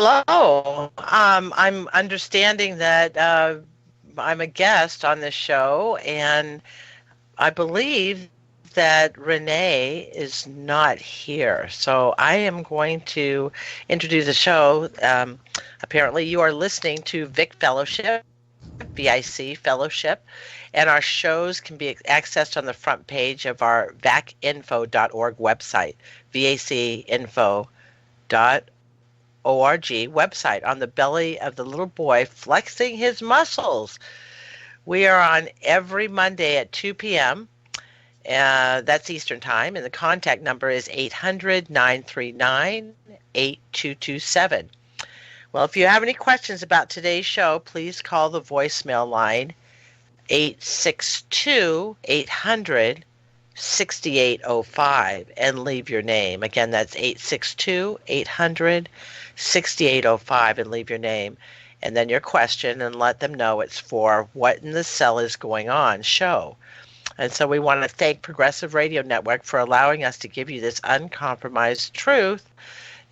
Hello. I'm understanding that I'm a guest on this show, and I believe that Renee is not here. So I am going to introduce the show. Apparently, you are listening to Vic Fellowship, VIC Fellowship, and our shows can be accessed on the front page of our vacinfo.org website, vacinfo.org website, on the belly of the little boy flexing his muscles. We are on every Monday at 2 p.m. That's Eastern Time, and the contact number is 800-939-8227. Well, if you have any questions about today's show, please call the voicemail line 862-800-6805 and leave your name. Again, that's 862-800-6805 and leave your name and then your question, and let them know it's for What in the Cell is Going On show. And so we want to thank Progressive Radio Network for allowing us to give you this uncompromised truth,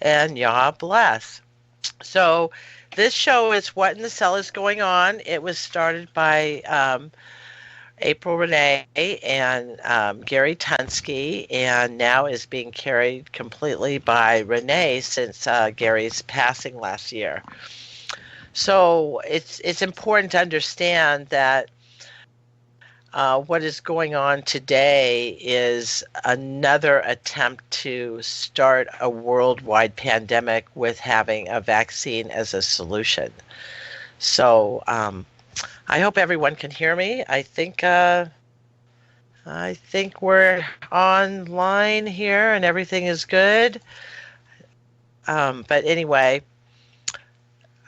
and Yah bless. So this show is What in the Cell is Going On. It was started by April Renee and Gary Tunsky, and now is being carried completely by Renee since Gary's passing last year. So it's important to understand that what is going on today is another attempt to start a worldwide pandemic with having a vaccine as a solution. So I hope everyone can hear me. I think we're online here and everything is good. But anyway,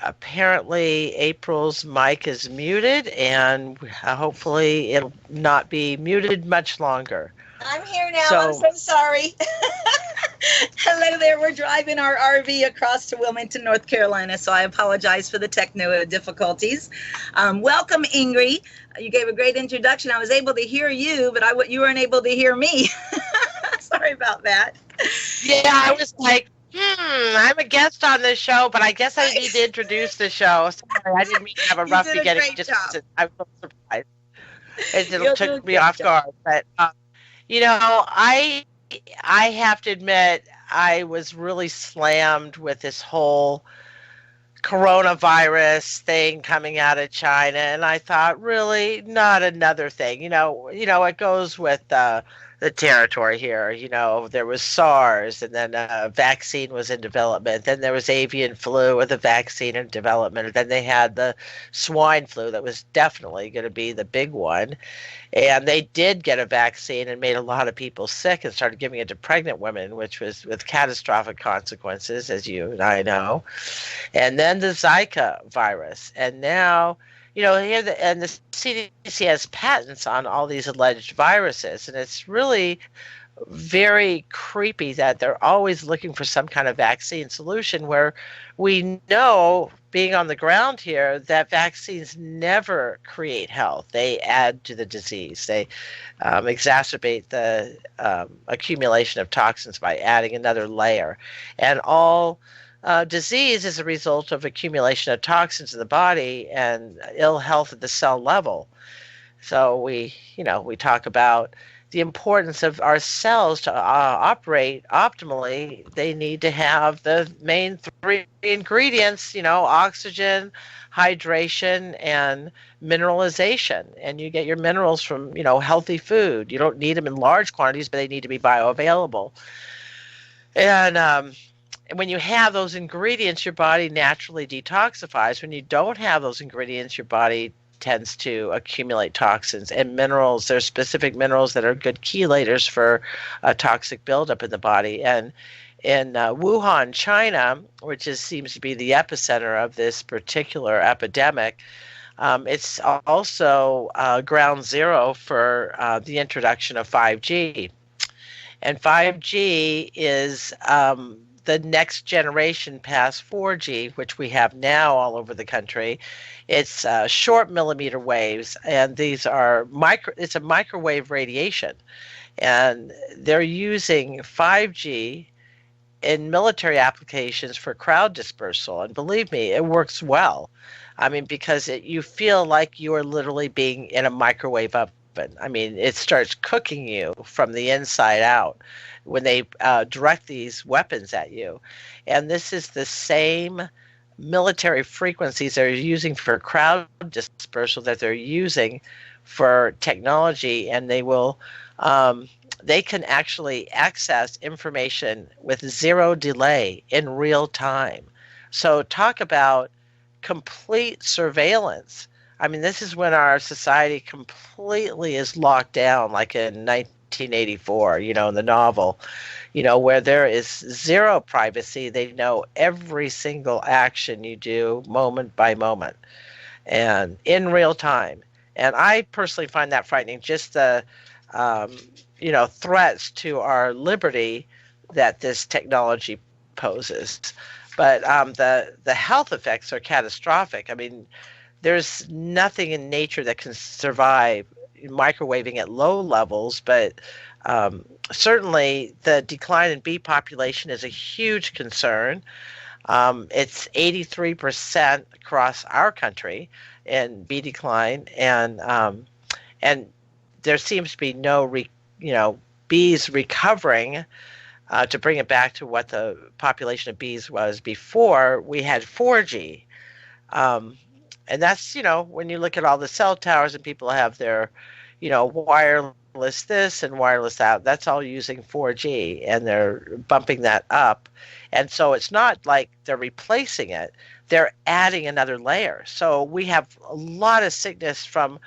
apparently April's mic is muted, and hopefully it'll not be muted much longer. I'm here now. I'm so sorry. Hello there. We're driving our RV across to Wilmington, North Carolina, so I apologize for the techno difficulties. Welcome, Ingri. You gave a great introduction. I was able to hear you, but you weren't able to hear me. Sorry about that. Yeah, I was like, I'm a guest on this show, but I guess I need to introduce the show. Sorry, I didn't mean to have a rough beginning. I was so surprised. It took me off guard. But, I have to admit, I was really slammed with this whole coronavirus thing coming out of China, and I thought, really, not another thing. It goes with the territory here. There was SARS, and then a vaccine was in development. Then there was avian flu with a vaccine in development. And then they had the swine flu that was definitely going to be the big one. And they did get a vaccine and made a lot of people sick and started giving it to pregnant women, which was with catastrophic consequences, as you and I know. And then the Zika virus. And now, and the CDC has patents on all these alleged viruses, and it's really very creepy that they're always looking for some kind of vaccine solution, where we know, being on the ground here, that vaccines never create health. They add to the disease. They exacerbate the accumulation of toxins by adding another layer. And all disease is a result of accumulation of toxins in the body and ill health at the cell level. So we talk about the importance of our cells to operate optimally. They need to have the main three ingredients, oxygen, hydration, and mineralization. And you get your minerals from, healthy food. You don't need them in large quantities, but they need to be bioavailable. And when you have those ingredients, your body naturally detoxifies. When you don't have those ingredients, your body tends to accumulate toxins and minerals. There's specific minerals that are good chelators for a toxic buildup in the body. And in Wuhan, China, which seems to be the epicenter of this particular epidemic, it's also ground zero for the introduction of 5G. And 5G is the next generation past 4G, which we have now all over the country. It's short millimeter waves, and these are it's a microwave radiation. And they're using 5G in military applications for crowd dispersal. And believe me, it works well. I mean, because you feel like you are literally being in a microwave oven. I mean, it starts cooking you from the inside out when they direct these weapons at you. And this is the same military frequencies they're using for crowd dispersal that they're using for technology, and they can actually access information with zero delay in real time. So talk about complete surveillance. I mean, this is when our society completely is locked down, like in 1984, in the novel, where there is zero privacy. They know every single action you do moment by moment and in real time. And I personally find that frightening, just the, um, threats to our liberty that this technology poses. But the health effects are catastrophic. I mean, there's nothing in nature that can survive microwaving at low levels, but certainly the decline in bee population is a huge concern. It's 83% across our country in bee decline, and there seems to be no bees recovering to bring it back to what the population of bees was before we had 4G. Um, and that's, when you look at all the cell towers and people have their, wireless this and wireless that, that's all using 4G and they're bumping that up. And so it's not like they're replacing it, they're adding another layer. So we have a lot of sickness from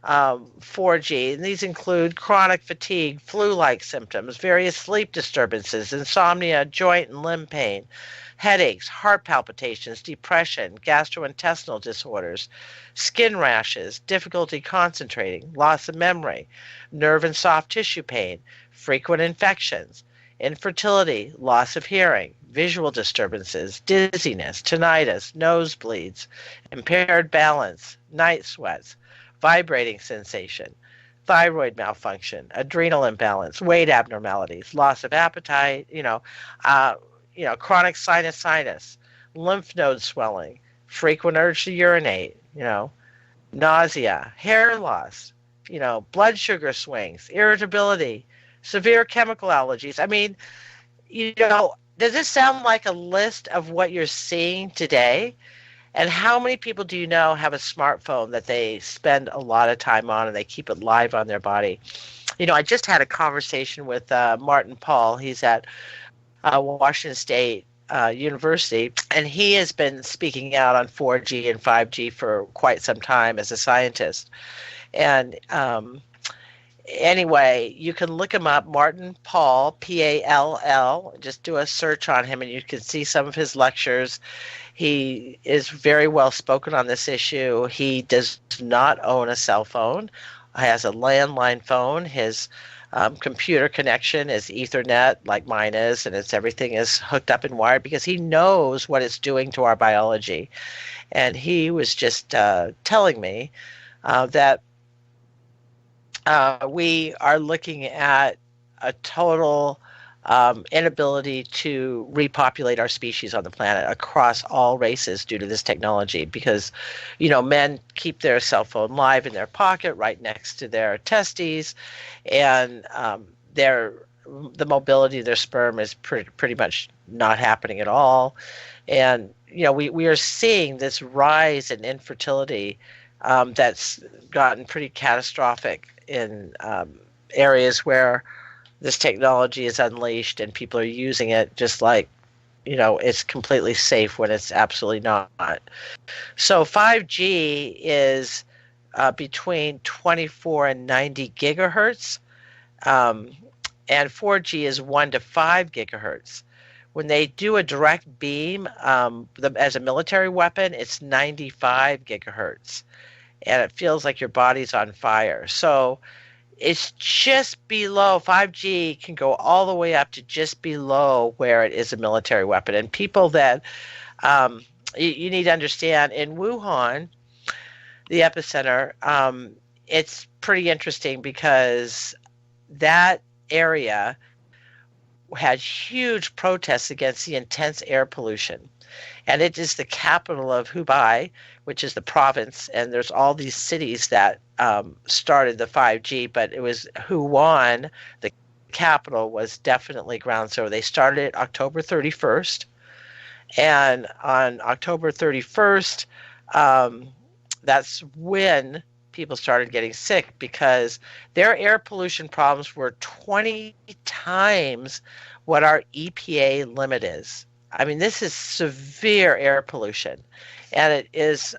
4G, and these include chronic fatigue, flu-like symptoms, various sleep disturbances, insomnia, joint and limb pain, headaches, heart palpitations, depression, gastrointestinal disorders, skin rashes, difficulty concentrating, loss of memory, nerve and soft tissue pain, frequent infections, infertility, loss of hearing, visual disturbances, dizziness, tinnitus, nosebleeds, impaired balance, night sweats, vibrating sensation, thyroid malfunction, adrenal imbalance, weight abnormalities, loss of appetite, uh, chronic sinusitis, lymph node swelling, frequent urge to urinate, nausea, hair loss, blood sugar swings, irritability, severe chemical allergies. I mean, does this sound like a list of what you're seeing today? And how many people do you know have a smartphone that they spend a lot of time on and they keep it live on their body? I just had a conversation with Martin Paul. He's at Washington State University, and he has been speaking out on 4G and 5G for quite some time as a scientist. And anyway, you can look him up, Martin Paul, Pall. Just do a search on him, and you can see some of his lectures. He is very well spoken on this issue. He does not own a cell phone. He has a landline phone. His computer connection is Ethernet, like mine is, and everything is hooked up and wired because he knows what it's doing to our biology. And he was just telling me that we are looking at a total inability to repopulate our species on the planet across all races due to this technology because, men keep their cell phone live in their pocket right next to their testes, and the mobility of their sperm is pretty much not happening at all. And, we are seeing this rise in infertility that's gotten pretty catastrophic in areas where this technology is unleashed and people are using it just like, it's completely safe when it's absolutely not. So 5G is between 24 and 90 gigahertz, and 4G is 1 to 5 gigahertz. When they do a direct beam as a military weapon, it's 95 gigahertz, and it feels like your body's on fire. So it's just below. 5G can go all the way up to just below where it is a military weapon. And people that you need to understand, in Wuhan, the epicenter, it's pretty interesting because that area had huge protests against the intense air pollution. And it is the capital of Hubei, which is the province, and there's all these cities that started the 5G, but it was Wuhan, the capital, was definitely ground zero. They started it October 31st, and on October 31st, that's when people started getting sick because their air pollution problems were 20 times what our EPA limit is. I mean, this is severe air pollution. And it is,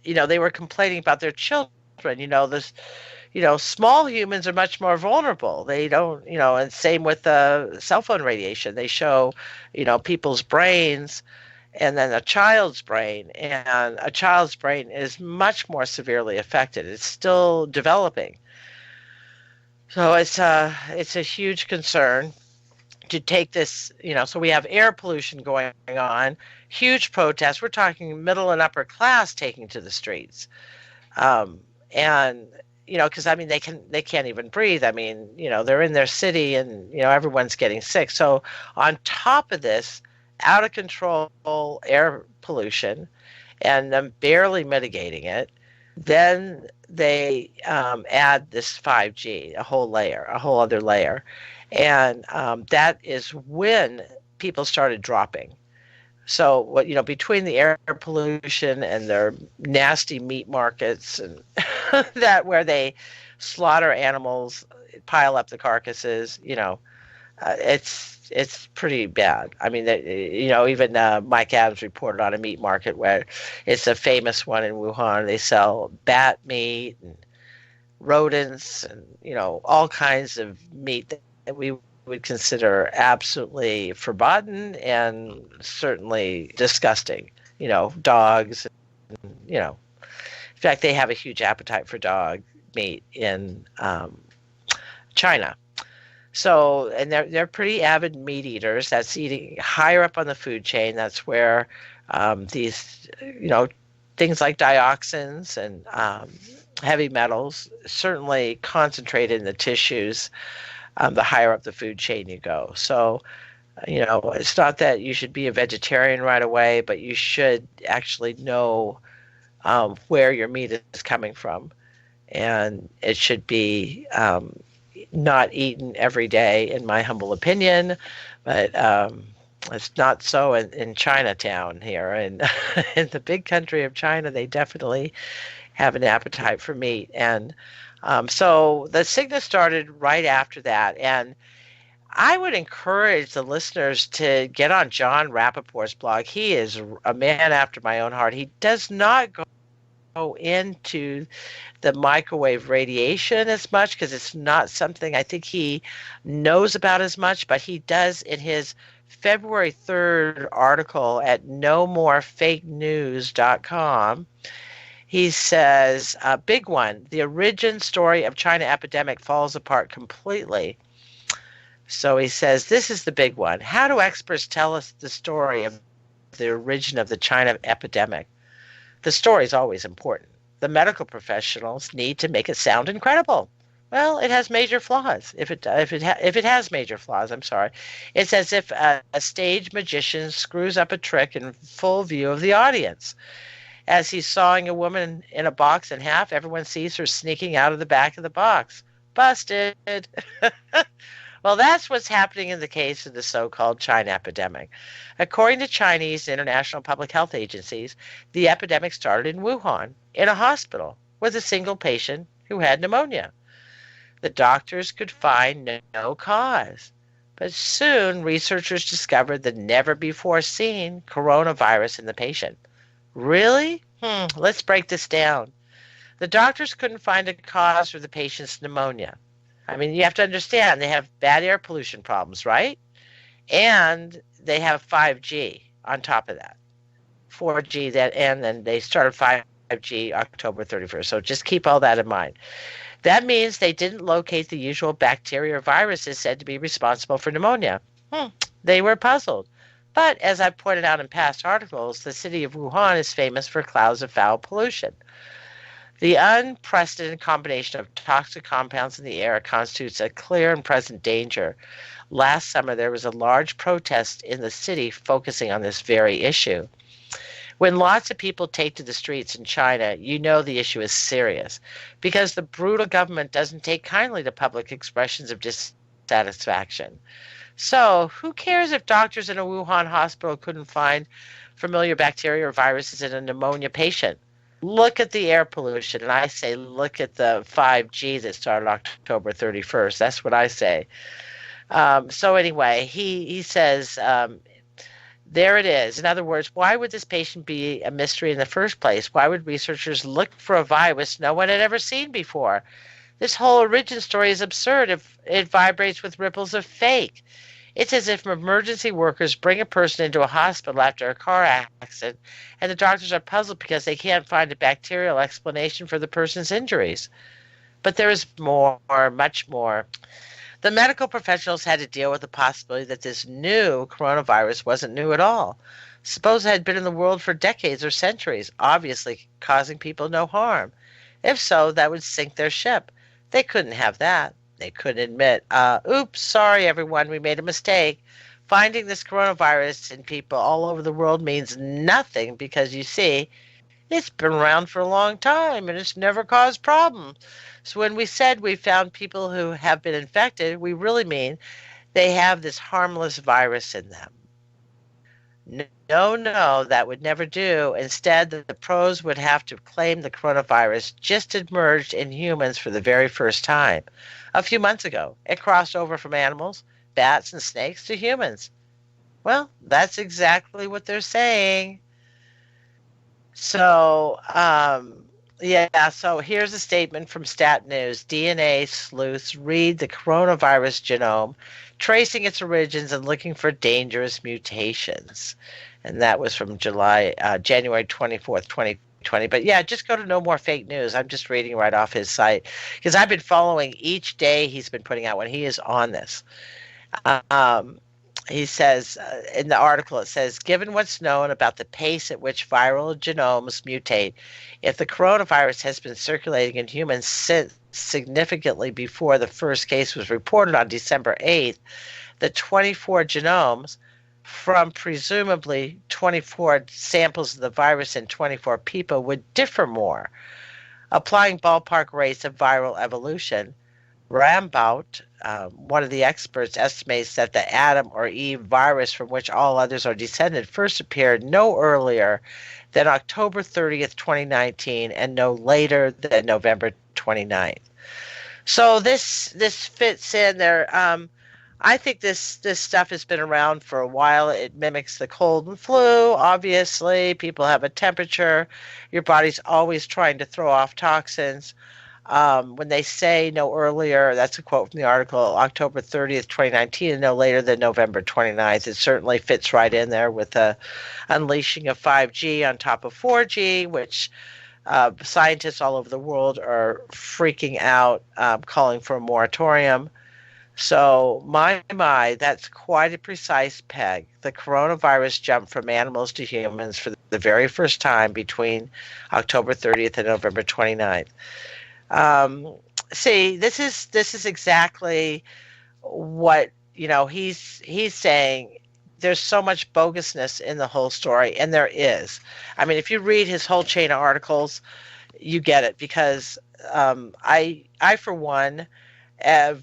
they were complaining about their children. Small humans are much more vulnerable. They don't, and same with the cell phone radiation. They show, people's brains and then a child's brain. And a child's brain is much more severely affected. It's still developing. So it's a huge concern to take this, so we have air pollution going on, huge protests. We're talking middle and upper class taking to the streets. And, because they can't even breathe. I mean, they're in their city and, everyone's getting sick. So on top of this, out of control air pollution and them barely mitigating it, then they add this 5G, a whole other layer. And that is when people started dropping. So, between the air pollution and their nasty meat markets and that where they slaughter animals, pile up the carcasses, it's pretty bad. I mean, even Mike Adams reported on a meat market where it's a famous one in Wuhan. They sell bat meat and rodents and, all kinds of meat that we would consider absolutely forbidden and certainly disgusting. Dogs, in fact, they have a huge appetite for dog meat in China. So, and they're pretty avid meat eaters. That's eating higher up on the food chain. That's where these, things like dioxins and heavy metals certainly concentrated in the tissues. The higher up the food chain you go. So, it's not that you should be a vegetarian right away, but you should actually know where your meat is coming from. And it should be not eaten every day, in my humble opinion. But it's not so in Chinatown here. And in the big country of China, they definitely have an appetite for meat. And so the sickness started right after that. And I would encourage the listeners to get on John Rappaport's blog. He is a man after my own heart. He does not go into the microwave radiation as much because it's not something I think he knows about as much, but he does in his February 3rd article at nomorefakenews.com. He says, big one, the origin story of China epidemic falls apart completely. So he says, this is the big one. How do experts tell us the story of the origin of the China epidemic? The story is always important. The medical professionals need to make it sound incredible. Well, it has major flaws. If it has major flaws, I'm sorry. It's as if a stage magician screws up a trick in full view of the audience. As he's sawing a woman in a box in half, everyone sees her sneaking out of the back of the box. Busted. Well, that's what's happening in the case of the so-called China epidemic. According to Chinese international public health agencies, the epidemic started in Wuhan, in a hospital, with a single patient who had pneumonia. The doctors could find no cause. But soon, researchers discovered the never-before-seen coronavirus in the patient. Really? Let's break this down. The doctors couldn't find a cause for the patient's pneumonia. I mean, you have to understand, they have bad air pollution problems, right? And they have 5G on top of that. 4G, and then they started 5G October 31st. So just keep all that in mind. That means they didn't locate the usual bacteria or viruses said to be responsible for pneumonia. They were puzzled. But as I've pointed out in past articles, the city of Wuhan is famous for clouds of foul pollution. The unprecedented combination of toxic compounds in the air constitutes a clear and present danger. Last summer, there was a large protest in the city focusing on this very issue. When lots of people take to the streets in China, you know the issue is serious because the brutal government doesn't take kindly to public expressions of dissatisfaction. So, who cares if doctors in a Wuhan hospital couldn't find familiar bacteria or viruses in a pneumonia patient? Look at the air pollution, and I say look at the 5G that started October 31st. That's what I say. So anyway, he says there it is. In other words, why would this patient be a mystery in the first place? Why would researchers look for a virus no one had ever seen before? This whole origin story is absurd if it vibrates with ripples of fake. It's as if emergency workers bring a person into a hospital after a car accident, and the doctors are puzzled because they can't find a bacterial explanation for the person's injuries. But there is more, much more. The medical professionals had to deal with the possibility that this new coronavirus wasn't new at all. Suppose it had been in the world for decades or centuries, obviously causing people no harm. If so, that would sink their ship. They couldn't have that. They couldn't admit, oops, sorry everyone, we made a mistake. Finding this coronavirus in people all over the world means nothing because you see, it's been around for a long time and it's never caused problems. So when we said we found people who have been infected, we really mean they have this harmless virus in them. No, no, that would never do. Instead, the pros would have to claim the coronavirus just emerged in humans for the very first time. A few months ago, it crossed over from animals, bats, and snakes to humans. Well, that's exactly what they're saying. So, so here's a statement from Stat News. DNA sleuths read the coronavirus genome, tracing its origins and looking for dangerous mutations. And that was from January 24th, 2020. But yeah, just go to No More Fake News. I'm just reading right off his site because I've been following each day he's been putting out when he is on this. He says in the article, it says, given what's known about the pace at which viral genomes mutate, if the coronavirus has been circulating in humans since significantly before the first case was reported on December 8th, the 24 genomes from presumably 24 samples of the virus in 24 people would differ more. Applying ballpark rates of viral evolution, Rambout, one of the experts, estimates that the Adam or Eve virus from which all others are descended first appeared no earlier than October 30th, 2019, and no later than November 29th. So this fits in there. I think this stuff has been around for a while. It mimics the cold and flu. Obviously, people have a temperature. Your body's always trying to throw off toxins. When they say no earlier, that's a quote from the article, October 30th, 2019, and no later than November 29th. It certainly fits right in there with the unleashing of 5G on top of 4G, which scientists all over the world are freaking out, calling for a moratorium. So, my, that's quite a precise peg. The coronavirus jumped from animals to humans for the very first time between October 30th and November 29th. See, this is exactly what, he's saying. There's so much bogusness in the whole story, and there is. I mean, if you read his whole chain of articles, you get it, because I for one,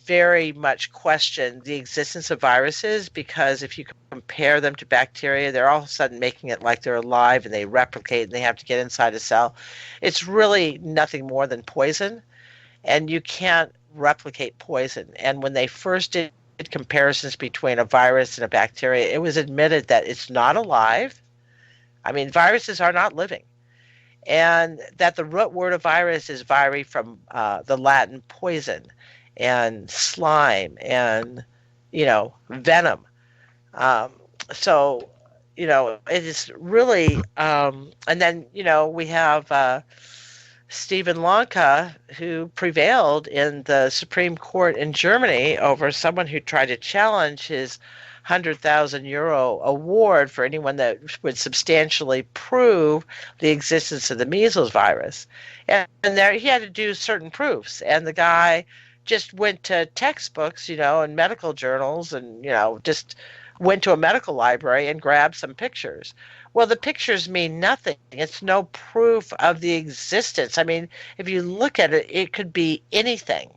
very much question the existence of viruses, because if you compare them to bacteria, they're all of a sudden making it like they're alive and they replicate and they have to get inside a cell. It's really nothing more than poison, and you can't replicate poison. And when they first did comparisons between a virus and a bacteria, it was admitted that it's not alive. I mean, viruses are not living. And that the root word of virus is viri from the Latin poison and slime and, venom. So, it is really, and then, we have Stephen Lanka, who prevailed in the Supreme Court in Germany over someone who tried to challenge his €100,000 award for anyone that would substantially prove the existence of the measles virus. And there he had to do certain proofs. And the guy just went to textbooks, and medical journals and, just went to a medical library and grabbed some pictures. Well, the pictures mean nothing. It's no proof of the existence. I mean, if you look at it, it could be anything.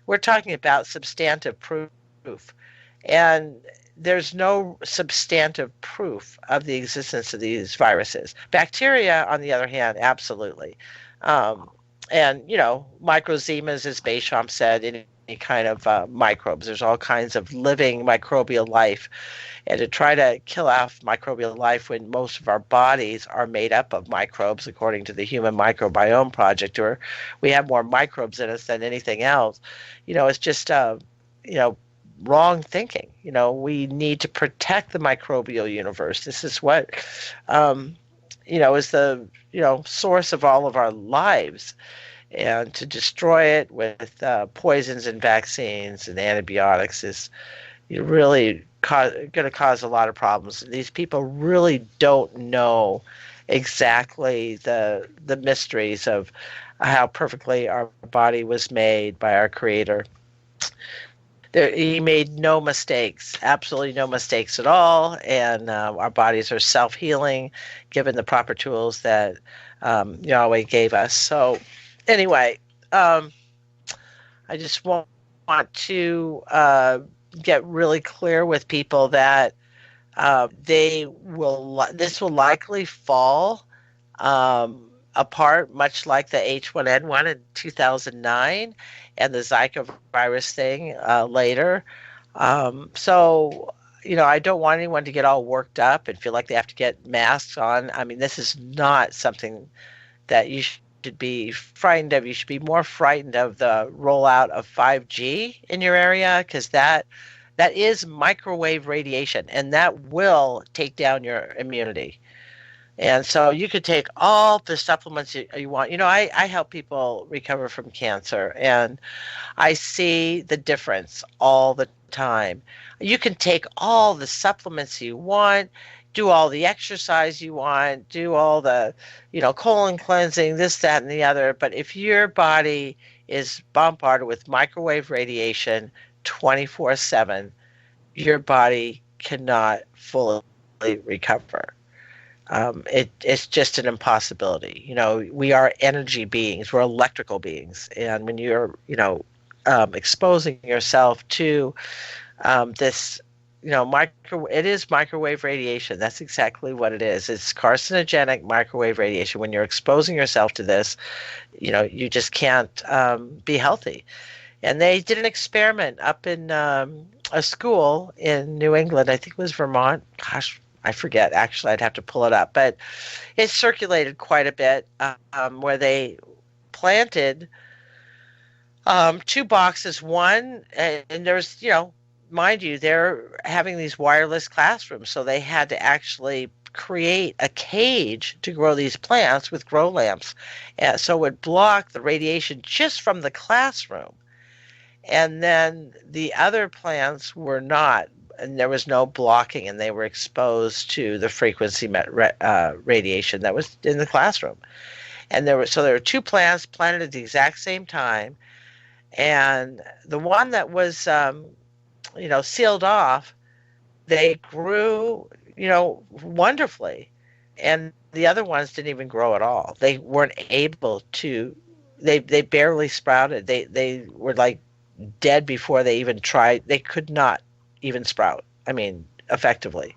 We're talking about substantive proof. And there's no substantive proof of the existence of these viruses. Bacteria, on the other hand, absolutely. Um, and, microzemas, as Bechamp said, any kind of microbes. There's all kinds of living microbial life. And to try to kill off microbial life when most of our bodies are made up of microbes, according to the Human Microbiome Project, or we have more microbes in us than anything else, it's just, wrong thinking. We need to protect the microbial universe. This is what, is the, source of all of our lives. And to destroy it with poisons and vaccines and antibiotics is really going to cause a lot of problems. These people really don't know exactly the mysteries of how perfectly our body was made by our Creator. He made no mistakes, absolutely no mistakes at all, and our bodies are self-healing given the proper tools that Yahweh gave us. So anyway, I just want to get really clear with people that this will likely fall apart, much like the H1N1 in 2009 and the Zika virus thing later. So, I don't want anyone to get all worked up and feel like they have to get masks on. I mean, this is not something that you should be frightened of. You should be more frightened of the rollout of 5G in your area, because that is microwave radiation, and that will take down your immunity. And so you could take all the supplements you want. I help people recover from cancer, and I see the difference all the time. You can take all the supplements you want, do all the exercise you want, do all the, colon cleansing, this, that, and the other. But if your body is bombarded with microwave radiation 24/7, your body cannot fully recover. It's just an impossibility. We are energy beings. We're electrical beings. And when you're, exposing yourself to this, it is microwave radiation. That's exactly what it is. It's carcinogenic microwave radiation. When you're exposing yourself to this, you just can't be healthy. And they did an experiment up in a school in New England. I think it was Vermont. Gosh, I forget. Actually, I'd have to pull it up. But it circulated quite a bit, where they planted 2 boxes. One, and there's, mind you, they're having these wireless classrooms. So they had to actually create a cage to grow these plants with grow lamps. So it would block the radiation just from the classroom. And then the other plants were not, and there was no blocking, and they were exposed to the frequency radiation that was in the classroom. And there were 2 plants planted at the exact same time, and the one that was sealed off, they grew wonderfully, and the other ones didn't even grow at all. They weren't able to. They barely sprouted. They were like dead before they even tried. They could not even sprout. I mean, effectively.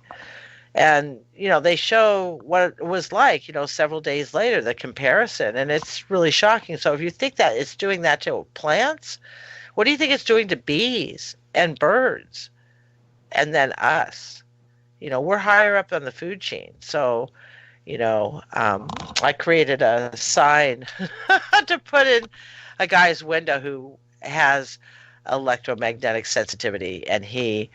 And, they show what it was like, several days later, the comparison, and it's really shocking. So if you think that it's doing that to plants, what do you think it's doing to bees and birds and then us? We're higher up on the food chain. So, I created a sign to put in a guy's window who has electromagnetic sensitivity, and he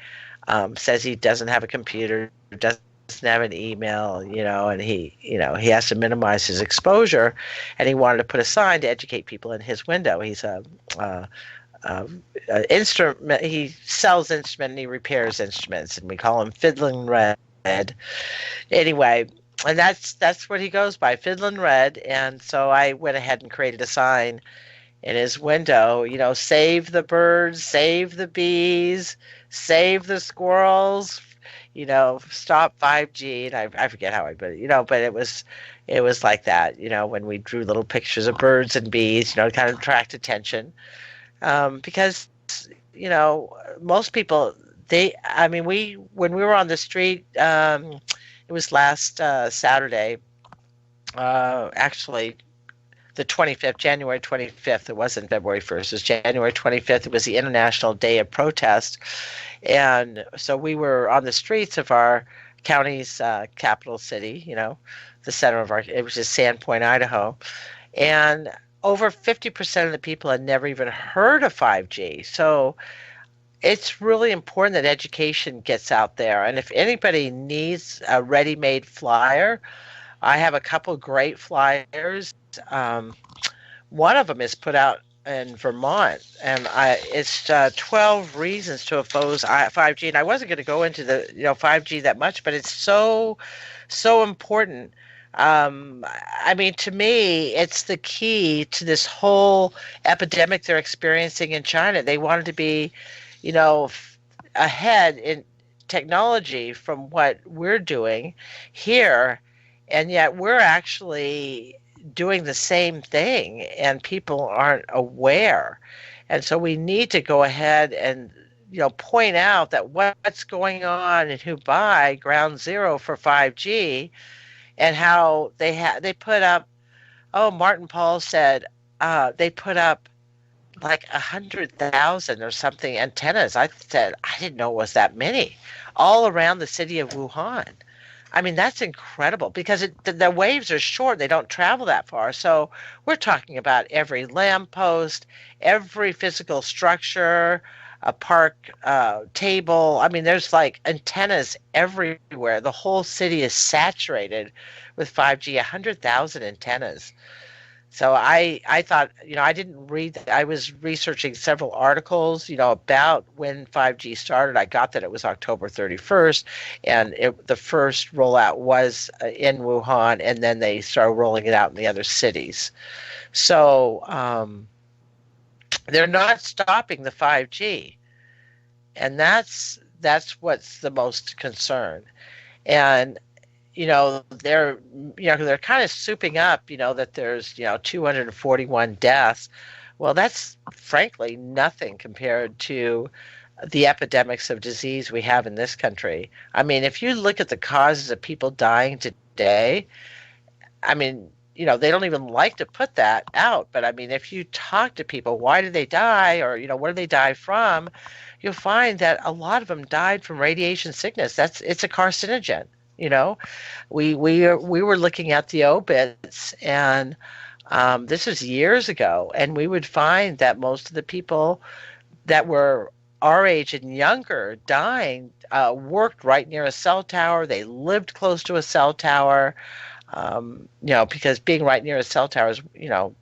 says he doesn't have a computer, doesn't have an email, and he has to minimize his exposure, and he wanted to put a sign to educate people in his window. He's a instrument. He sells instruments and he repairs instruments, and we call him Fiddlin' Red. Anyway, and that's what he goes by, Fiddlin' Red. And so I went ahead and created a sign in his window, save the birds, save the bees, save the squirrels, stop 5G. And I forget how I put it, but it was like that, when we drew little pictures of birds and bees, to kind of attract attention. Because, most people, when we were on the street, it was last Saturday, actually, the 25th, January 25th. It wasn't February 1st. It was January 25th. It was the International Day of Protest. And so we were on the streets of our county's capital city, the center of it was just Sandpoint, Idaho. And over 50% of the people had never even heard of 5G. So it's really important that education gets out there. And if anybody needs a ready-made flyer, I have a couple great flyers. One of them is put out in Vermont, and it's 12 reasons to oppose 5G. And I wasn't going to go into the 5G that much, but it's so important. To me, it's the key to this whole epidemic they're experiencing in China. They wanted to be, ahead in technology from what we're doing here, and yet we're actually doing the same thing, and people aren't aware. And so we need to go ahead and point out that what's going on in Hubei, ground zero for 5G, and how they put up. Oh, Martin Paul said they put up like 100,000 or something antennas. I said I didn't know it was that many, all around the city of Wuhan. That's incredible because the waves are short. They don't travel that far. So we're talking about every lamppost, every physical structure, a park table. There's like antennas everywhere. The whole city is saturated with 5G, 100,000 antennas. So I thought, I didn't read, I was researching several articles, about when 5G started. I got that it was October 31st, and the first rollout was in Wuhan, and then they started rolling it out in the other cities. So they're not stopping the 5G, and that's what's the most concern. And they're kind of souping up, that there's 241 deaths. Well, that's frankly nothing compared to the epidemics of disease we have in this country. If you look at the causes of people dying today, they don't even like to put that out. But if you talk to people, why did they die, or what did they die from? You'll find that a lot of them died from radiation sickness. It's a carcinogen. We were looking at the obits, and this was years ago, and we would find that most of the people that were our age and younger dying worked right near a cell tower. They lived close to a cell tower, because being right near a cell tower is,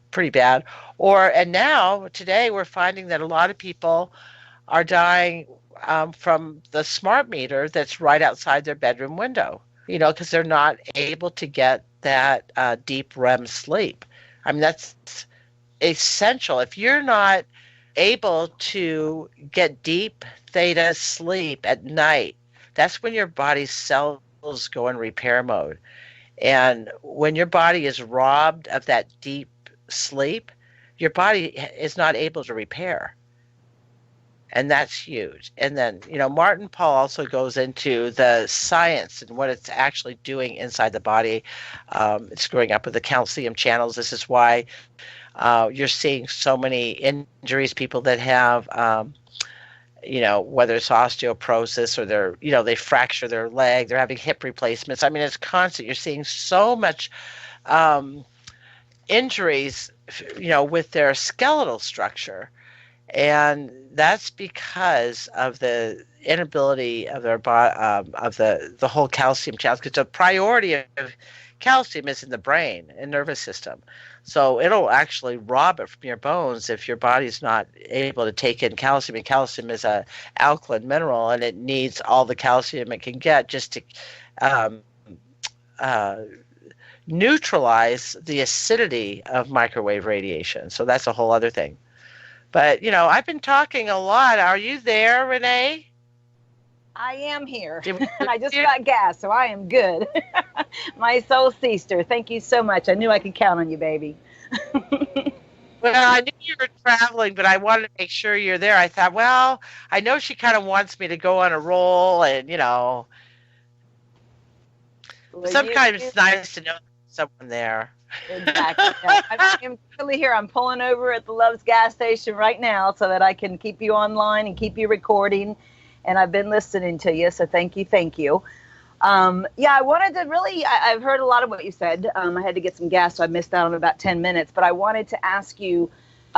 pretty bad. And now today we're finding that a lot of people are dying from the smart meter that's right outside their bedroom window, because they're not able to get that deep REM sleep. That's essential. If you're not able to get deep theta sleep at night, that's when your body's cells go in repair mode. And when your body is robbed of that deep sleep, your body is not able to repair. And that's huge. And then, Martin Paul also goes into the science and what it's actually doing inside the body. It's screwing up with the calcium channels. This is why you're seeing so many injuries, people that have, whether it's osteoporosis or they fracture their leg, they're having hip replacements. It's constant. You're seeing so much injuries, with their skeletal structure. And that's because of the inability of their body, of the whole calcium channels. Because the priority of calcium is in the brain and nervous system. So it'll actually rob it from your bones if your body's not able to take in calcium. And calcium is a alkaline mineral, and it needs all the calcium it can get just to um, uh, neutralize the acidity of microwave radiation. So that's a whole other thing. But, I've been talking a lot. Are you there, Renee? I am here, and I just got gas, so I am good. My soul sister, thank you so much. I knew I could count on you, baby. Well, I knew you were traveling, but I wanted to make sure you're there. I thought, well, I know she kind of wants me to go on a roll, and, sometimes it's nice to know someone there. Exactly. I'm totally here. I'm pulling over at the Love's gas station right now so that I can keep you online and keep you recording. And I've been listening to you, so thank you. I wanted to really, I've heard a lot of what you said. I had to get some gas, so I missed out on about 10 minutes. But I wanted to ask you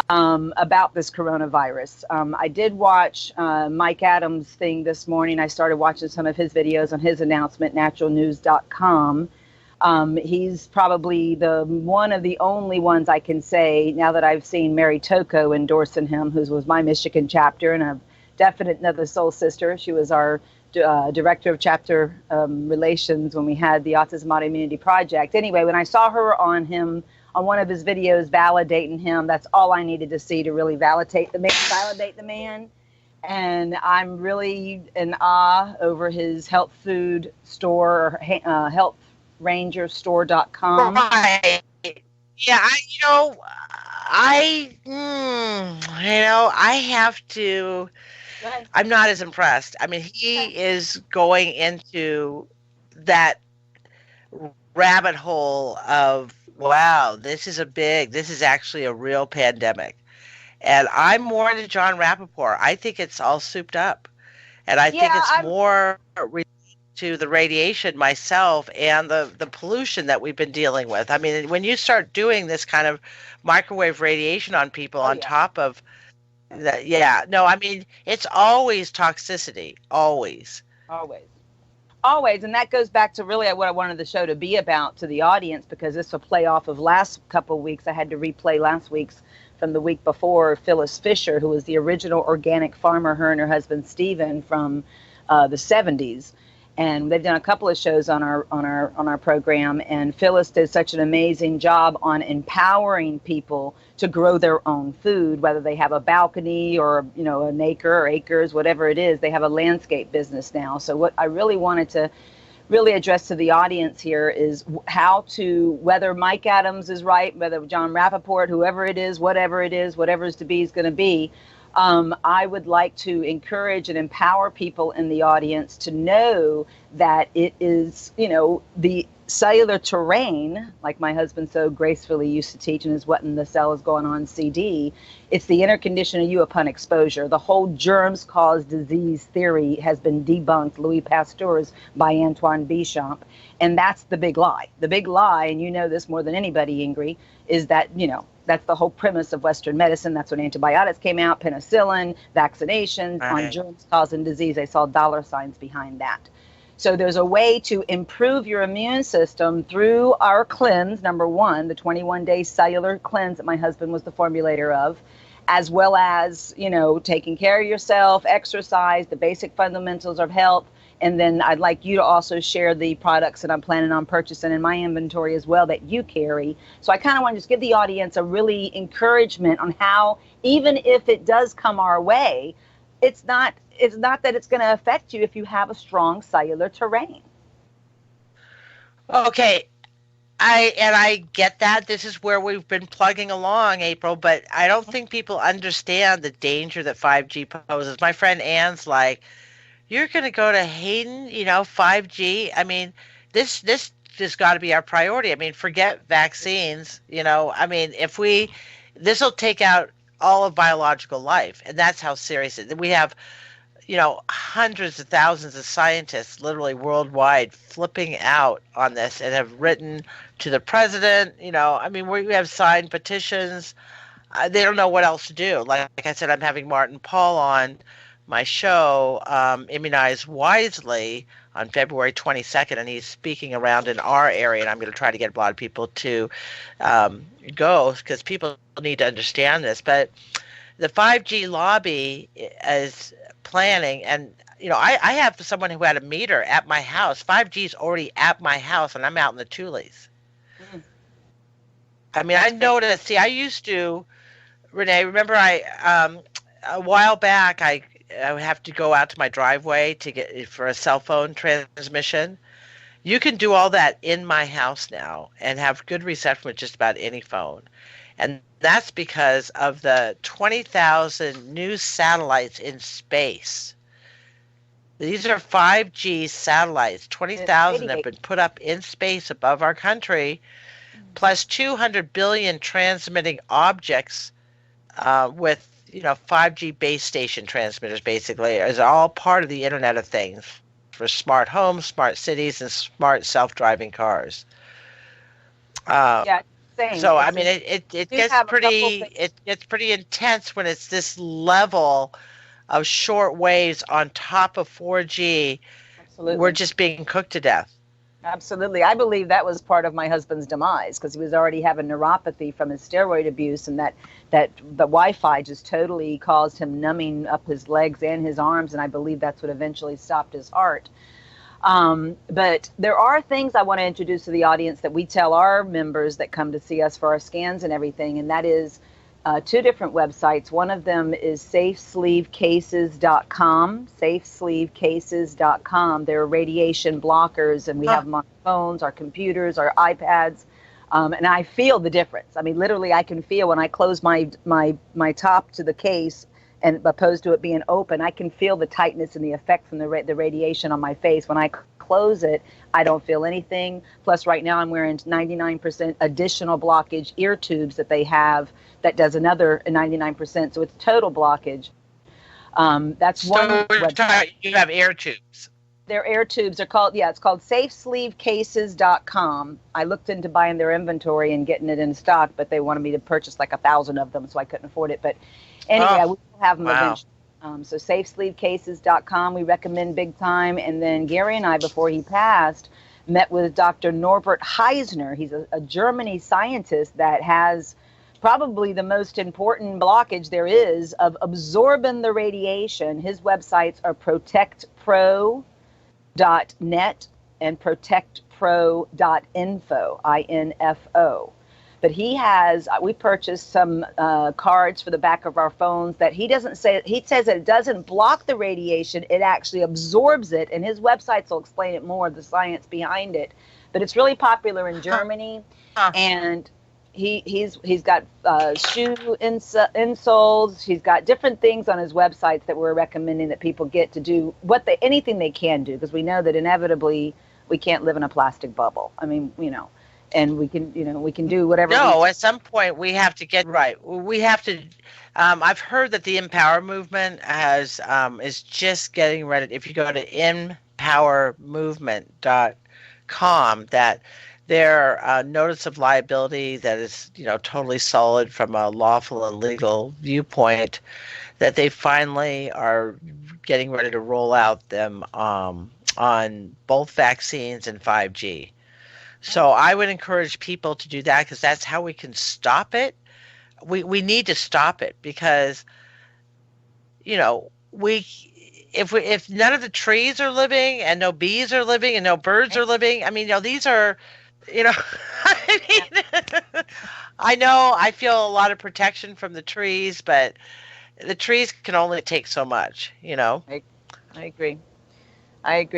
about this coronavirus. I did watch Mike Adams' thing this morning. I started watching some of his videos on his announcement, naturalnews.com. He's probably one of the only ones I can say, now that I've seen Mary Toko endorsing him, who was my Michigan chapter, and a definite another soul sister. She was our director of chapter relations when we had the Autism Autoimmunity Project. Anyway, when I saw her on one of his videos validating him, that's all I needed to see to really validate the man. And I'm really in awe over his health food store, healthrangerstore.com. Right. Yeah, I have to. I'm not as impressed. I mean, he is going into that rabbit hole of, wow, this is actually a real pandemic. And I'm more into John Rappaport. I think it's all souped up. And I think it's more related to the radiation myself and the pollution that we've been dealing with. I mean, when you start doing this kind of microwave radiation on people top of I mean, it's always toxicity, always. And that goes back to really what I wanted the show to be about to the audience, because this will play off of last couple of weeks. I had to replay last week's from the week before. Phyllis Fisher, who was the original organic farmer, her and her husband Stephen, from the 70s. And they've done a couple of shows on our program, and Phyllis did such an amazing job on empowering people to grow their own food, whether they have a balcony or an acre or acres, whatever it is. They have a landscape business now. So what I really wanted to really address to the audience here is whether Mike Adams is right, whether John Rappaport, whoever it is, whatever is to be is going to be. I would like to encourage and empower people in the audience to know that it is, the cellular terrain, like my husband so gracefully used to teach in his What in the Cell is Going On CD. It's the inner condition of you upon exposure. The whole germs cause disease theory has been debunked, Louis Pasteur's, by Antoine Béchamp. And that's the big lie. The big lie, and you know this more than anybody, Ingri, is that, that's the whole premise of Western medicine. That's when antibiotics came out, penicillin, vaccinations, on germs causing disease. They saw dollar signs behind that. So there's a way to improve your immune system through our cleanse, number one, the 21-day cellular cleanse that my husband was the formulator of, as well as, taking care of yourself, exercise, the basic fundamentals of health. And then I'd like you to also share the products that I'm planning on purchasing in my inventory as well that you carry. So I kind of want to just give the audience a really encouragement on how, even if it does come our way, it's not that it's going to affect you if you have a strong cellular terrain. Okay. I get that. This is where we've been plugging along, April, but I don't think people understand the danger that 5G poses. My friend Ann's like, you're going to go to Hayden, 5G. I mean, this has got to be our priority. I mean, forget vaccines, I mean, this will take out all of biological life. And that's how serious it is. We have, hundreds of thousands of scientists literally worldwide flipping out on this and have written to the president. I mean, we have signed petitions. They don't know what else to do. Like I said, I'm having Martin Paul on my show, Immunize Wisely, on February 22nd, and he's speaking around in our area, and I'm going to try to get a lot of people to go because people need to understand this. But the 5G lobby is planning, and I have someone who had a meter at my house. 5G is already at my house, and I'm out in the Tules. Mm. I mean, I noticed. See, I used to, Renee. Remember, a while back, I would have to go out to my driveway to get for a cell phone transmission. You can do all that in my house now and have good reception with just about any phone. And that's because of the 20,000 new satellites in space. These are 5G satellites. 20,000 have been put up in space above our country, plus 200 billion transmitting objects with 5G base station transmitters. Basically, is all part of the Internet of Things for smart homes, smart cities, and smart self-driving cars. Yeah. So I mean, it gets pretty intense when it's this level of short waves on top of 4G. Absolutely. We're just being cooked to death. Absolutely. I believe that was part of my husband's demise because he was already having neuropathy from his steroid abuse, and that the Wi-Fi just totally caused him numbing up his legs and his arms, and I believe that's what eventually stopped his heart. But there are things I want to introduce to the audience that we tell our members that come to see us for our scans and everything, and that is two different websites. One of them is safesleevecases.com, safesleevecases.com. They're radiation blockers, and we have them on our phones, our computers, our iPads, and I feel the difference. I mean, literally, I can feel when I close my top to the case, and opposed to it being open, I can feel the tightness and the effect from the radiation on my face. When I close it, I don't feel anything. Plus, right now, I'm wearing 99% additional blockage ear tubes that they have that does another 99%. So it's total blockage. That's one. You have air tubes. Their air tubes are called, it's called safesleevecases.com. I looked into buying their inventory and getting it in stock, but they wanted me to purchase like 1,000 of them, so I couldn't afford it. But anyway, we will have them eventually. So safesleevecases.com, we recommend big time. And then Gary and I, before he passed, met with Dr. Norbert Heisner. He's a Germany scientist that has probably the most important blockage there is of absorbing the radiation. His websites are protectpro.net and protectpro.info, I-N-F-O. But we purchased some cards for the back of our phones that he says that it doesn't block the radiation, it actually absorbs it, and his websites will explain it more, the science behind it. But it's really popular in Germany, and he's got shoe insoles, he's got different things on his websites that we're recommending that people get to do anything they can do, because we know that inevitably we can't live in a plastic bubble. I mean, and we can do whatever. No, at some point we have to get right. We have to. I've heard that the Empower movement is just getting ready. If you go to empowermovement.com, that their notice of liability that is totally solid from a lawful and legal viewpoint, that they finally are getting ready to roll out them on both vaccines and 5G. So I would encourage people to do that, because that's how we can stop it. We need to stop it, because if none of the trees are living and no bees are living and no birds are living, I mean, these are, I mean, I know I feel a lot of protection from the trees, but the trees can only take so much, I agree.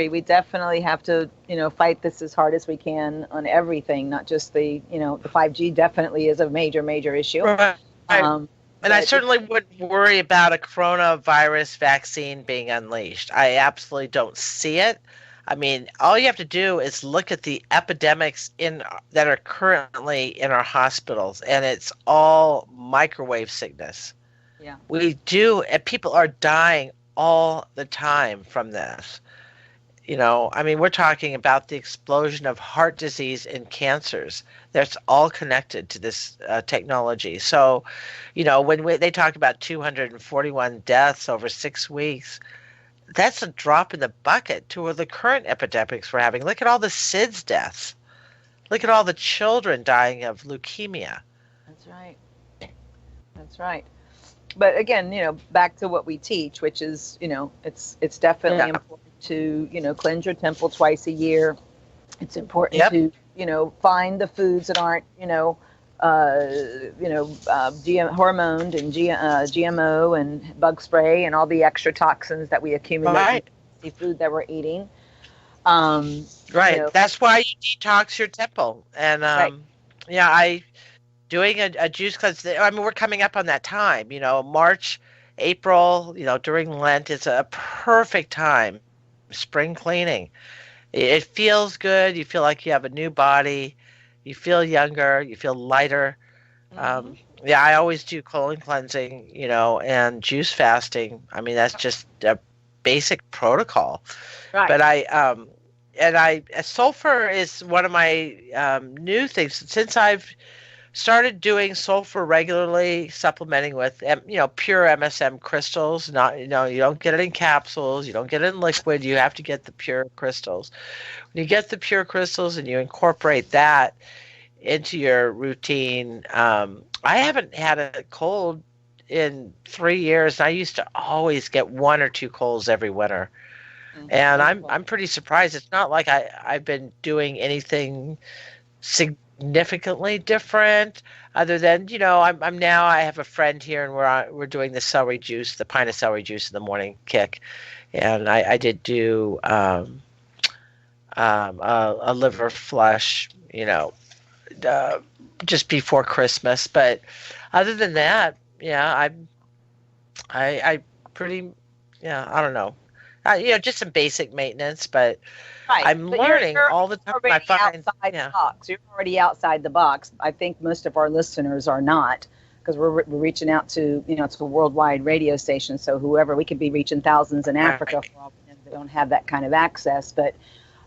We definitely have to, fight this as hard as we can on everything, not just the 5G definitely is a major, major issue. Right. And I certainly wouldn't worry about a coronavirus vaccine being unleashed. I absolutely don't see it. I mean, all you have to do is look at the epidemics that are currently in our hospitals, and it's all microwave sickness. Yeah. And people are dying all the time from this. I mean, we're talking about the explosion of heart disease and cancers. That's all connected to this technology. So, when they talk about 241 deaths over 6 weeks, that's a drop in the bucket to the current epidemics we're having. Look at all the SIDS deaths. Look at all the children dying of leukemia. That's right. That's right. But again, back to what we teach, which is, it's definitely important to, cleanse your temple twice a year. It's important to, find the foods that aren't, hormoned and GMO and bug spray and all the extra toxins that we accumulate in the food that we're eating. That's why you detox your temple. And I doing a juice cleanse. I mean, we're coming up on that time. March, April. During Lent is a perfect time. Spring cleaning. It feels good. You feel like you have a new body. You feel younger. You feel lighter. Mm-hmm. I always do colon cleansing. And juice fasting. I mean, that's just a basic protocol. Right. But sulfur is one of my new things since I've started doing sulfur regularly, supplementing with pure MSM crystals. Not you don't get it in capsules, you don't get it in liquid. You have to get the pure crystals. When you get the pure crystals and you incorporate that into your routine, I haven't had a cold in 3 years. I used to always get 1 or 2 colds every winter. And I'm pretty surprised. It's not like I've been doing anything significantly different, other than I have a friend here, and we're doing the celery juice, the pint of celery juice in the morning kick, and I did do a liver flush, just before Christmas. But other than that, I pretty I don't know. Just some basic maintenance, but I'm learning all the time. The box. You're already outside the box. I think most of our listeners are not, because we're reaching out to, it's a worldwide radio station. So we could be reaching thousands in Africa for all they don't have that kind of access. But,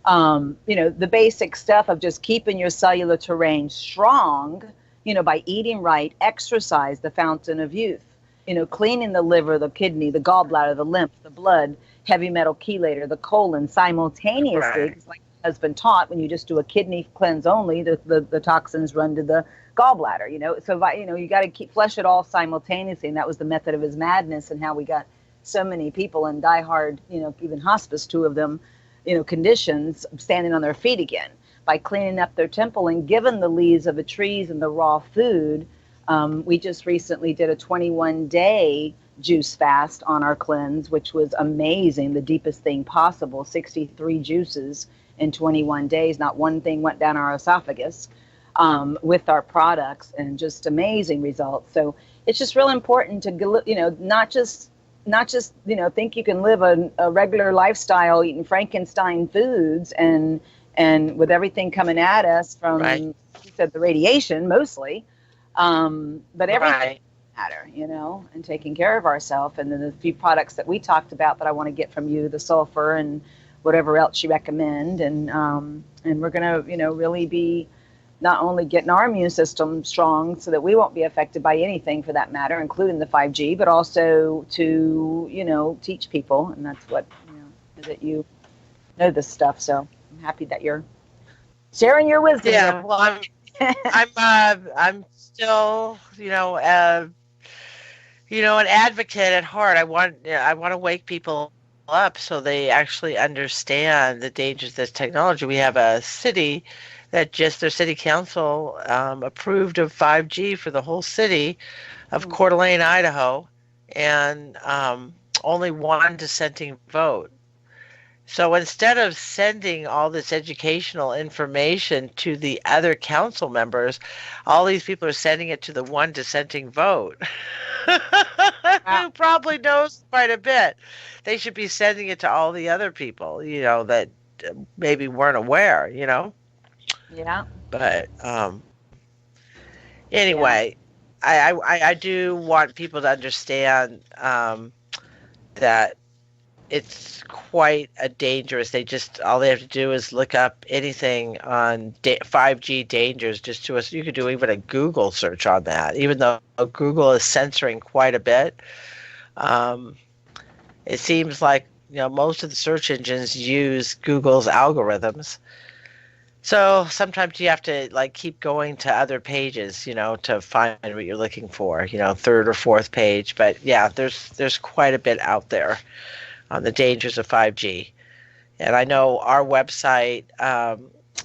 the basic stuff of just keeping your cellular terrain strong, by eating right, exercise, the fountain of youth, cleaning the liver, the kidney, the gallbladder, the lymph, the blood, heavy metal chelator, the colon simultaneously. Right. Like has been taught, when you just do a kidney cleanse only, the toxins run to the gallbladder. So you got to flush it all simultaneously, and that was the method of his madness, and how we got so many people in diehard, even hospice, 2 of them, conditions, standing on their feet again by cleaning up their temple and given the leaves of the trees and the raw food. We just recently did a 21-day juice fast on our cleanse, which was amazing, the deepest thing possible, 63 juices in 21 days. Not one thing went down our esophagus with our products, and just amazing results. So it's just real important to, not just think you can live a regular lifestyle eating Frankenstein foods and with everything coming at us from, you said, the radiation mostly, but everything matter, and taking care of ourselves. And then the few products that we talked about that I want to get from you, the sulfur and whatever else you recommend. And we're going to, really be not only getting our immune system strong so that we won't be affected by anything for that matter, including the 5G, but also to, teach people. And that's what, that you know this stuff. So I'm happy that you're sharing your wisdom. Yeah, well, I'm still, an advocate at heart. I want to wake people up so they actually understand the dangers of this technology. We have a city that their city council approved of 5G for the whole city of Coeur d'Alene, Idaho, and only 1 dissenting vote. So instead of sending all this educational information to the other council members, all these people are sending it to the 1 dissenting vote, who probably knows quite a bit. They should be sending it to all the other people, that maybe weren't aware, Yeah. But anyway, I do want people to understand that it's quite a dangerous. All they have to do is look up anything on 5G dangers. You could do even a Google search on that. Even though Google is censoring quite a bit, it seems like most of the search engines use Google's algorithms. So sometimes you have to like keep going to other pages, to find what you're looking for, third or fourth page. But yeah, there's quite a bit out there on the dangers of 5G. And I know our website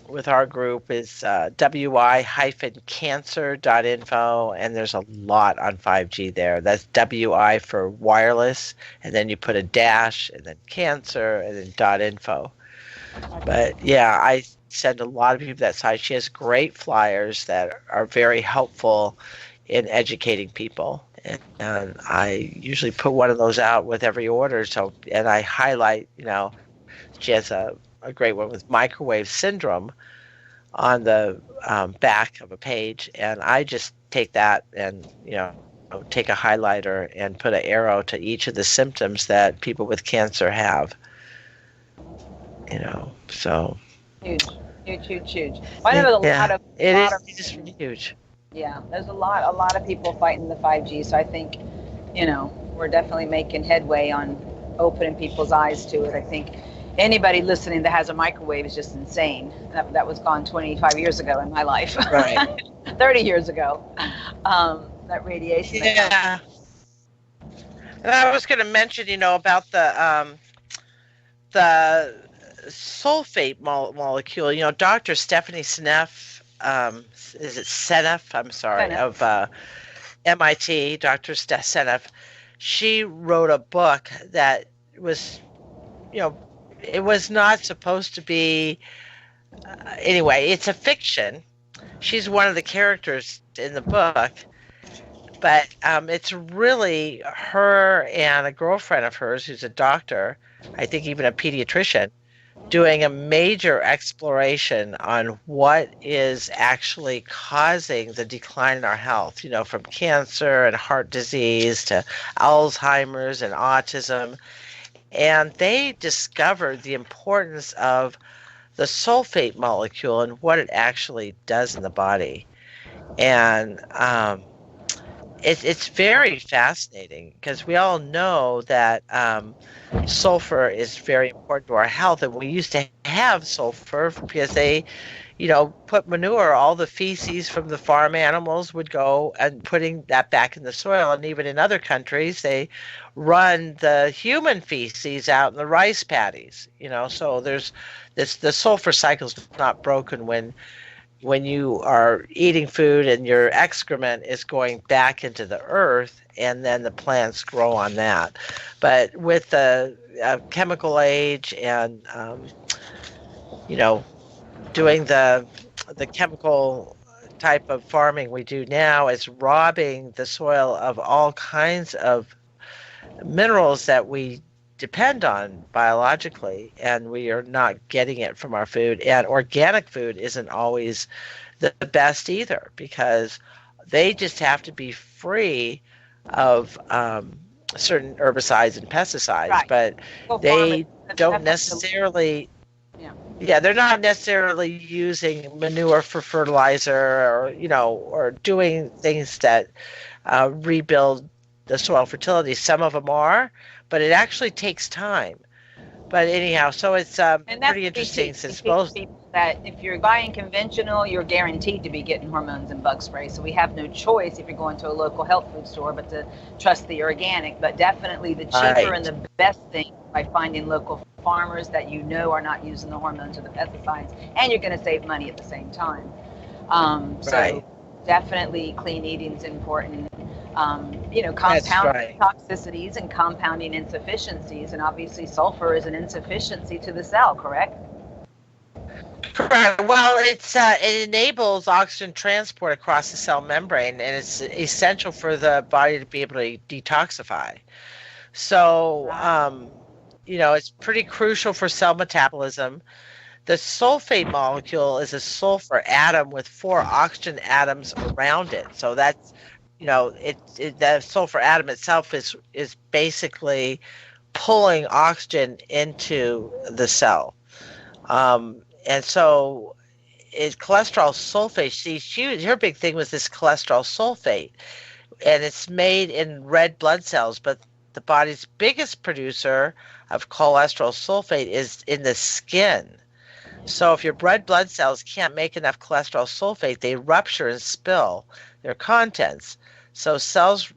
with our group is wi-cancer.info, and there's a lot on 5G there. That's WI for wireless, and then you put a dash, and then cancer, and then .info. But yeah, I send a lot of people that site. She has great flyers that are very helpful in educating people. And I usually put one of those out with every order. So, and I highlight, she has a great one with microwave syndrome on the back of a page. And I just take that and, take a highlighter and put an arrow to each of the symptoms that people with cancer have. So huge. I know there's a lot of it's really huge. Yeah, there's a lot of people fighting the 5G. So I think, we're definitely making headway on opening people's eyes to it. I think anybody listening that has a microwave is just insane. That was gone 25 years ago in my life. Right. 30 years ago. That radiation. Yeah. And I was going to mention, about the sulfate molecule. Dr. Stephanie Seneff, is it Seneff? I'm sorry, Seneff. Of MIT, Dr. Seneff. She wrote a book that was, it was not supposed to be. Anyway, it's a fiction. She's one of the characters in the book, but it's really her and a girlfriend of hers who's a doctor, I think even a pediatrician, doing a major exploration on what is actually causing the decline in our health, from cancer and heart disease to Alzheimer's and autism. And they discovered the importance of the sulfate molecule and what it actually does in the body. And it's very fascinating because we all know that sulfur is very important to our health, and we used to have sulfur because they, put manure. All the feces from the farm animals would go and putting that back in the soil, and even in other countries they run the human feces out in the rice paddies. So there's this, the sulfur cycle's not broken when you are eating food and your excrement is going back into the earth, and then the plants grow on that. But with the chemical age and doing the chemical type of farming we do now, is robbing the soil of all kinds of minerals that we depend on biologically, and we are not getting it from our food. And organic food isn't always the best either, because they just have to be free of certain herbicides and pesticides, right. But they don't necessarily they're not necessarily using manure for fertilizer, or doing things that rebuild the soil fertility. Some of them are, but it actually takes time. But anyhow, so it's pretty interesting, since most people that if you're buying conventional, you're guaranteed to be getting hormones and bug spray. So we have no choice if you're going to a local health food store but to trust the organic. But definitely the cheaper and the best thing by finding local farmers that are not using the hormones or the pesticides, and you're going to save money at the same time. So definitely clean eating is important. Compounding toxicities and compounding insufficiencies, and obviously sulfur is an insufficiency to the cell, correct? Correct. Well, it enables oxygen transport across the cell membrane, and it's essential for the body to be able to detoxify. So, it's pretty crucial for cell metabolism. The sulfate molecule is a sulfur atom with 4 oxygen atoms around it. So that's, the sulfur atom itself is basically pulling oxygen into the cell. And so cholesterol sulfate, her big thing was this cholesterol sulfate, and it's made in red blood cells, but the body's biggest producer of cholesterol sulfate is in the skin. So if your red blood cells can't make enough cholesterol sulfate, they rupture and spill their contents. So cells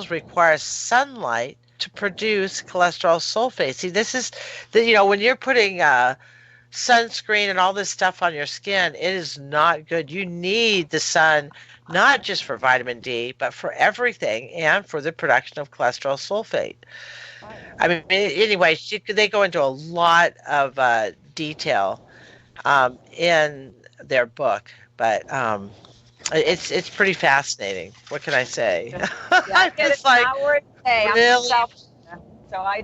require sunlight to produce cholesterol sulfate. See, this is when you're putting sunscreen and all this stuff on your skin, it is not good. You need the sun, not just for vitamin D, but for everything and for the production of cholesterol sulfate. I mean, anyway, they go into a lot of detail in their book, but it's pretty fascinating. What can I say? Yeah, I get an hour a day. Really? So I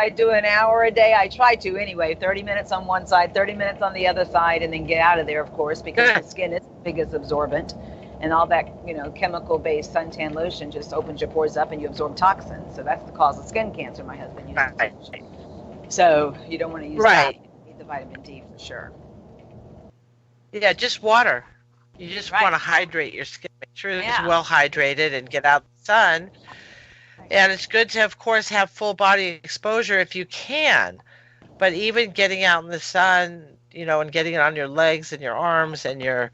do an hour a day. I try to anyway. 30 minutes on one side, 30 minutes on the other side, and then get out of there, of course, because the skin is the biggest absorbent, and all that chemical-based suntan lotion just opens your pores up and you absorb toxins. So that's the cause of skin cancer. My husband uses right. So you don't want to use that. You need the vitamin D for sure. Yeah, just water. You just want to hydrate your skin. Make sure it's well hydrated and get out in the sun. And it's good to, of course, have full body exposure if you can. But even getting out in the sun, and getting it on your legs and your arms and your,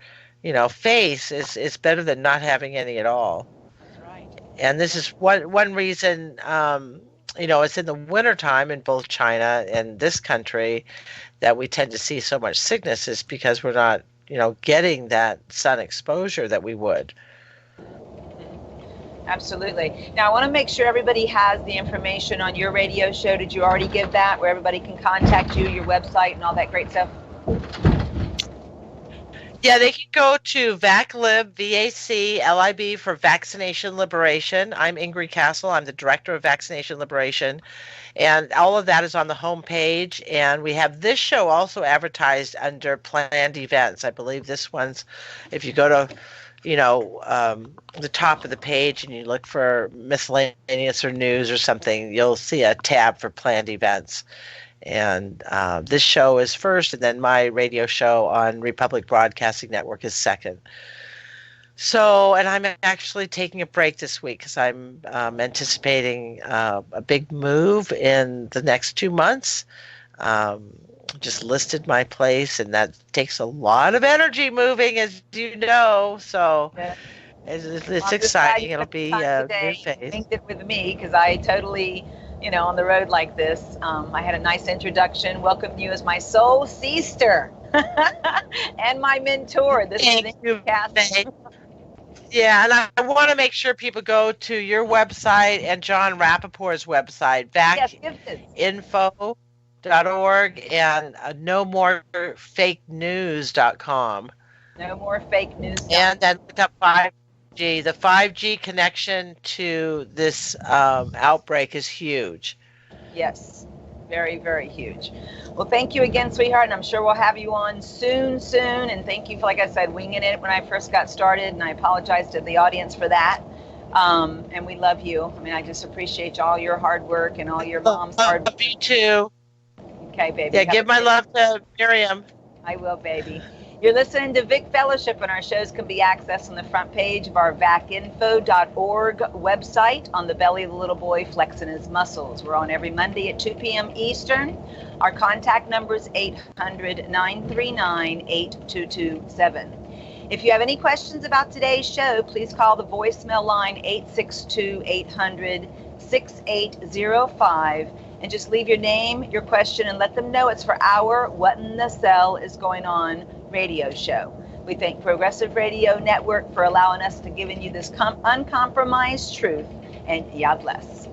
face is better than not having any at all. That's right. And this is one reason, it's in the wintertime in both China and this country that we tend to see so much sickness is because we're not, getting that sun exposure that we would. Absolutely. Now, I want to make sure everybody has the information on your radio show. Did you already give that, where everybody can contact you, your website, and all that great stuff? Yeah, they can go to VacLib, VACLIB, for Vaccination Liberation. I'm Ingri Cassel. I'm the Director of Vaccination Liberation. And all of that is on the homepage. And we have this show also advertised under planned events. I believe this one's, if you go to the top of the page and you look for miscellaneous or news or something, you'll see a tab for planned events. And this show is first, and then my radio show on Republic Broadcasting Network is second. So, and I'm actually taking a break this week because I'm anticipating a big move in the next 2 months. Just listed my place, and that takes a lot of energy moving, as you know. So it's exciting. It'll be a new phase. Linked it with me because I totally, on the road like this. I had a nice introduction. Welcome you as my soul sister and my mentor. This is Ingri Cassel. Yeah, and I want to make sure people go to your website and John Rappaport's website, vaccinfo.org and nomorefakenews.com. No more fake news. And then look up 5G. The 5G connection to this outbreak is huge. Yes, very, very huge. Well, thank you again, sweetheart, and I'm sure we'll have you on soon. And thank you for, like I said, winging it when I first got started, and I apologize to the audience for that. And we love you. I mean, I just appreciate all your hard work and all your mom's hard work. Love you too. Okay, baby. Yeah, give my love to Miriam. I will, baby. You're listening to Vic Fellowship, and our shows can be accessed on the front page of our vacinfo.org website on the belly of the little boy flexing his muscles. We're on every Monday at 2 p.m. Eastern. Our contact number is 800-939-8227. If you have any questions about today's show, please call the voicemail line 862-800-6805. And just leave your name, your question, and let them know it's for our What in the Cell is Going On radio show. We thank Progressive Radio Network for allowing us to give you this uncompromised truth, and God bless.